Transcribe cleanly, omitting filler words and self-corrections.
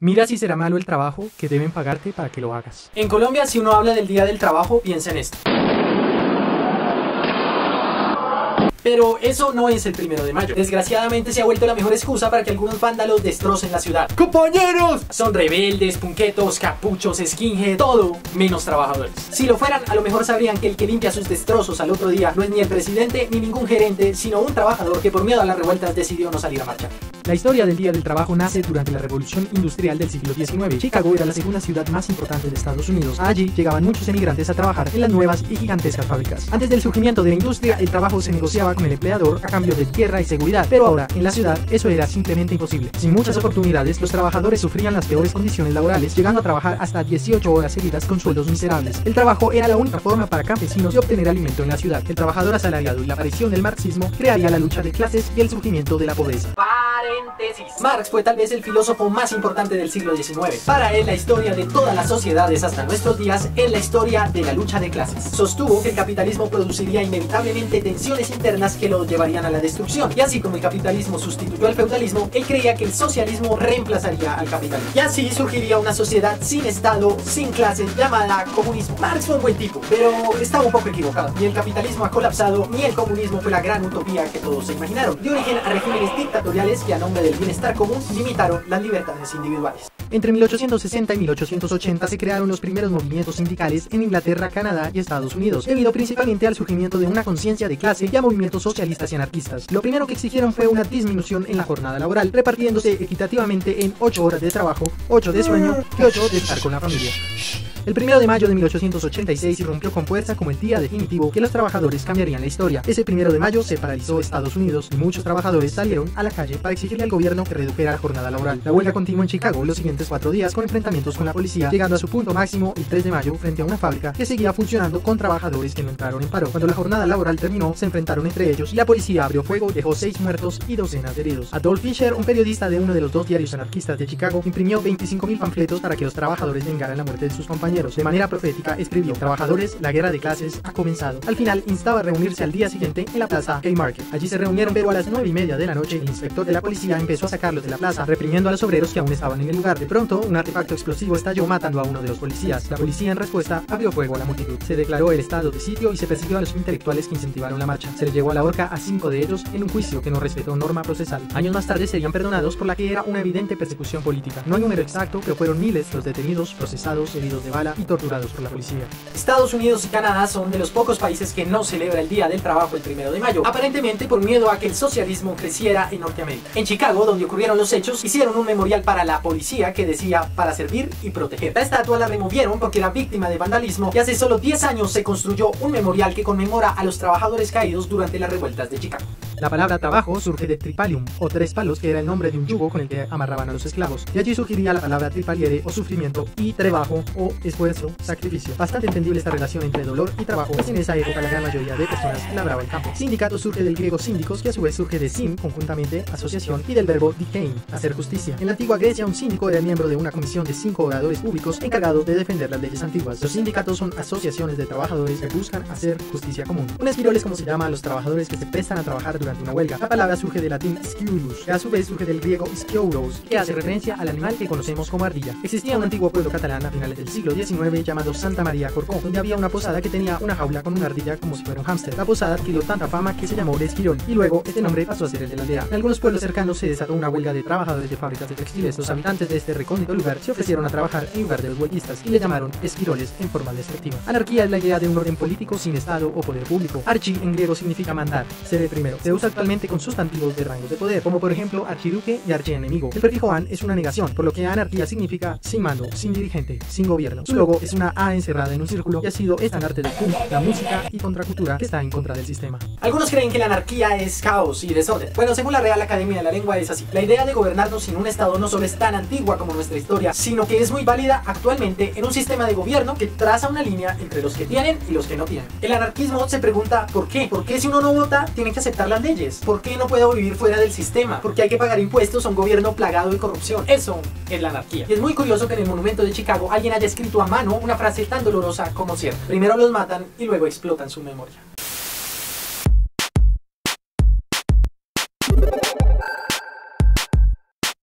Mira si será malo el trabajo que deben pagarte para que lo hagas. En Colombia, si uno habla del Día del Trabajo, piensa en esto. Pero eso no es el 1 de mayo. Desgraciadamente se ha vuelto la mejor excusa para que algunos vándalos destrocen la ciudad. ¡Compañeros! Son rebeldes, punquetos, capuchos, skinhead, todo menos trabajadores. Si lo fueran, a lo mejor sabrían que el que limpia sus destrozos al otro día no es ni el presidente ni ningún gerente, sino un trabajador que por miedo a las revueltas decidió no salir a marchar. La historia del Día del Trabajo nace durante la Revolución Industrial del siglo XIX. Chicago era la segunda ciudad más importante de Estados Unidos. Allí llegaban muchos emigrantes a trabajar en las nuevas y gigantescas fábricas. Antes del surgimiento de la industria, el trabajo se negociaba con el empleador a cambio de tierra y seguridad, pero ahora, en la ciudad, eso era simplemente imposible. Sin muchas oportunidades, los trabajadores sufrían las peores condiciones laborales, llegando a trabajar hasta 18 horas seguidas con sueldos miserables. El trabajo era la única forma para campesinos de obtener alimento en la ciudad. El trabajador asalariado y la aparición del marxismo crearía la lucha de clases y el surgimiento de la pobreza. Paréntesis. Marx fue tal vez el filósofo más importante del siglo XIX. Para él, la historia de todas las sociedades hasta nuestros días es la historia de la lucha de clases. Sostuvo que el capitalismo produciría inevitablemente tensiones internas que lo llevarían a la destrucción. Y así como el capitalismo sustituyó al feudalismo, él creía que el socialismo reemplazaría al capitalismo. Y así surgiría una sociedad sin Estado, sin clases, llamada comunismo. Marx fue un buen tipo, pero estaba un poco equivocado. Ni el capitalismo ha colapsado, ni el comunismo fue la gran utopía que todos se imaginaron. Dio origen a regímenes dictatoriales que a nombre del bienestar común limitaron las libertades individuales. Entre 1860 y 1880 se crearon los primeros movimientos sindicales en Inglaterra, Canadá y Estados Unidos, debido principalmente al surgimiento de una conciencia de clase y a movimientos socialistas y anarquistas. Lo primero que exigieron fue una disminución en la jornada laboral, repartiéndose equitativamente en 8 horas de trabajo, 8 de sueño y 8 de estar con la familia. El 1 de mayo de 1886 irrumpió con fuerza como el día definitivo que los trabajadores cambiarían la historia. Ese 1 de mayo se paralizó Estados Unidos y muchos trabajadores salieron a la calle para exigirle al gobierno que redujera la jornada laboral. La huelga continuó en Chicago los siguientes 4 días con enfrentamientos con la policía, llegando a su punto máximo el 3 de mayo frente a una fábrica que seguía funcionando con trabajadores que no entraron en paro. Cuando la jornada laboral terminó, se enfrentaron entre ellos y la policía abrió fuego, dejó 6 muertos y docenas de heridos. Adolf Fischer, un periodista de uno de los 2 diarios anarquistas de Chicago, imprimió 25.000 panfletos para que los trabajadores vengaran la muerte de sus compañeros. De manera profética escribió: trabajadores, la guerra de clases ha comenzado. Al final instaba a reunirse al día siguiente en la plaza Haymarket. Allí se reunieron, pero a las 9:30 de la noche el inspector de la policía empezó a sacarlos de la plaza, reprimiendo a los obreros que aún estaban en el lugar. De pronto, un artefacto explosivo estalló matando a uno de los policías. La policía en respuesta abrió fuego a la multitud. Se declaró el estado de sitio y se persiguió a los intelectuales que incentivaron la marcha. Se les llevó a la horca a 5 de ellos en un juicio que no respetó norma procesal. Años más tarde serían perdonados por la que era una evidente persecución política. No hay número exacto, pero fueron miles los detenidos, procesados, heridos de bala y torturados por la policía. Estados Unidos y Canadá son de los pocos países que no celebra el Día del Trabajo el 1 de mayo, aparentemente por miedo a que el socialismo creciera en Norteamérica. En Chicago, donde ocurrieron los hechos, hicieron un memorial para la policía que decía: para servir y proteger. La estatua la removieron porque era víctima de vandalismo y hace solo 10 años se construyó un memorial que conmemora a los trabajadores caídos durante las revueltas de Chicago. La palabra trabajo surge de tripalium, o 3 palos, que era el nombre de un yugo con el que amarraban a los esclavos. De allí surgiría la palabra tripaliere, o sufrimiento, y trebajo, o esfuerzo, sacrificio. Bastante entendible esta relación entre dolor y trabajo, pues en esa época la gran mayoría de personas labraba el campo. Sindicato surge del griego síndicos, que a su vez surge de sin, conjuntamente, asociación, y del verbo dikein, hacer justicia. En la antigua Grecia, un síndico era miembro de una comisión de 5 oradores públicos encargados de defender las leyes antiguas. Los sindicatos son asociaciones de trabajadores que buscan hacer justicia común. Un esquirol es como se llama a los trabajadores que se prestan a trabajar durante una huelga. La palabra surge del latín sciurus, que a su vez surge del griego sciuros, que hace referencia al animal que conocemos como ardilla. Existía un antiguo pueblo catalán a finales del siglo XIX llamado Santa María Corcó, donde había una posada que tenía una jaula con una ardilla como si fuera un hámster. La posada adquirió tanta fama que se llamó de esquirol, y luego este nombre pasó a ser el de la aldea. En algunos pueblos cercanos se desató una huelga de trabajadores de fábricas de textiles. Los habitantes de este recóndito lugar se ofrecieron a trabajar en lugar de los huelguistas y le llamaron esquiroles en forma despectiva. Anarquía es la idea de un orden político sin estado o poder público. Archi en griego significa mandar, ser el primero. Se usa actualmente con sustantivos de rangos de poder, como por ejemplo archiduque y archienemigo. El prefijo an es una negación, por lo que anarquía significa sin mando, sin dirigente, sin gobierno. Su logo es una A encerrada en un círculo y ha sido estandarte del punk, la música y contracultura que está en contra del sistema. Algunos creen que la anarquía es caos y desorden. Bueno, según la Real Academia de la Lengua es así. La idea de gobernarnos sin un estado no solo es tan antigua como nuestra historia, sino que es muy válida actualmente en un sistema de gobierno que traza una línea entre los que tienen y los que no tienen. El anarquismo se pregunta ¿por qué? ¿Por qué si uno no vota tiene que aceptar las leyes? ¿Por qué no puedo vivir fuera del sistema? ¿Por qué hay que pagar impuestos a un gobierno plagado de corrupción? Eso es la anarquía. Y es muy curioso que en el monumento de Chicago alguien haya escrito a mano una frase tan dolorosa como cierta. Primero los matan y luego explotan su memoria.